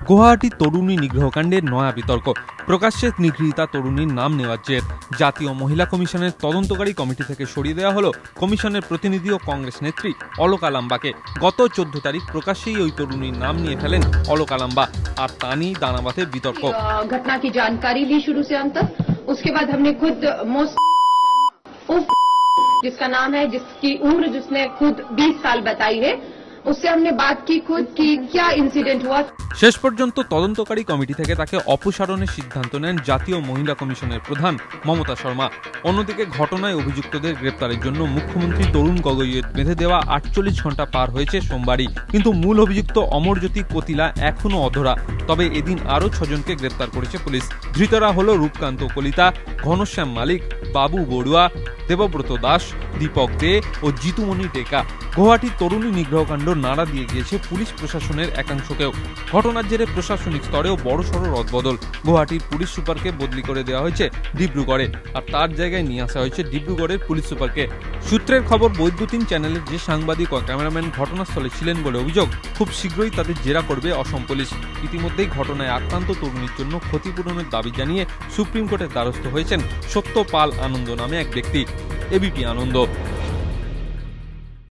গুয়াহাটি তরুণী নিগ্রহকাণ্ডের নয়া বিতর্ক। প্রকাশ্যে নিগৃহীতা তরুণীর নাম নেওয়ার জের। জাতীয় মহিলা কমিশনের তদন্তকারী কমিটি থেকে সরিয়ে দেওয়া হলো কমিশনের প্রতিনিধি ও কংগ্রেস নেত্রী অলকা লাম্বাকে। গত 14 তারিখ প্রকাশ্যেই ওই তরুণীর নাম নিয়ে ফেলেন অলকা লাম্বা, আর তা নিয়েই দানা বাঁধে বিতর্ক। ঘটনা কি জানকারি ली शुरू से अंत तक। उसके बाद हमने खुद जिसका नाम है, जिसकी उम्र जिसने खुद 20 साल बताई है, उससे हमने बात की खुद कि क्या इंसिडेंट हुआ। শেষ পর্যন্ত তদন্তকারী কমিটি থেকে তাকে অপসারণের সিদ্ধান্ত নেন জাতীয় মহিলা কমিশনের প্রধান মমতা শর্মা। অন্যদিকে ঘটনায় অভিযুক্তদের গ্রেপ্তারের জন্য মুখ্যমন্ত্রী তরুণ গগৈয়ের বেঁধে দেওয়া 48 ঘন্টা পার হয়েছে সোমবারই, কিন্তু মূল অভিযুক্ত অমরজ্যোতি কতিলা এখনো অধরা। তবে এদিন আরও 6 জনকে গ্রেপ্তার করেছে পুলিশ। ধৃতরা হল রূপকান্ত কলিতা, ঘনশ্যাম মালিক, বাবু বড়ুয়া, দেবব্রত দাস, দীপক দে ও জিতুমণি টেকা। গুয়াহাটির তরুণী নিগ্রহকাণ্ড নাড়া দিয়ে গিয়েছে পুলিশ প্রশাসনের একাংশকেও। ঘটনার জেরে প্রশাসনিক স্তরেও বড়সড় রদবদল। গুয়াহাটির পুলিশ সুপারকে বদলি করে দেওয়া হয়েছে ডিব্রুগড়ে, আর তার জায়গায় নিয়ে আসা হয়েছে ডিব্রুগড়ের পুলিশ সুপারকে। সূত্রের খবর, বৈদ্যুতিন চ্যানেলের যে সাংবাদিক ও ক্যামেরাম্যান ঘটনাস্থলে ছিলেন বলে অভিযোগ, খুব শীঘ্রই তাদের জেরা করবে অসম পুলিশ। ইতিমধ্যেই ঘটনায় আক্রান্ত তরুণীর জন্য ক্ষতিপূরণের দাবি জানিয়ে সুপ্রিম কোর্টের দ্বারস্থ হয়েছেন সত্য পাল আনন্দ নামে এক ব্যক্তি। এবিপি আনন্দ।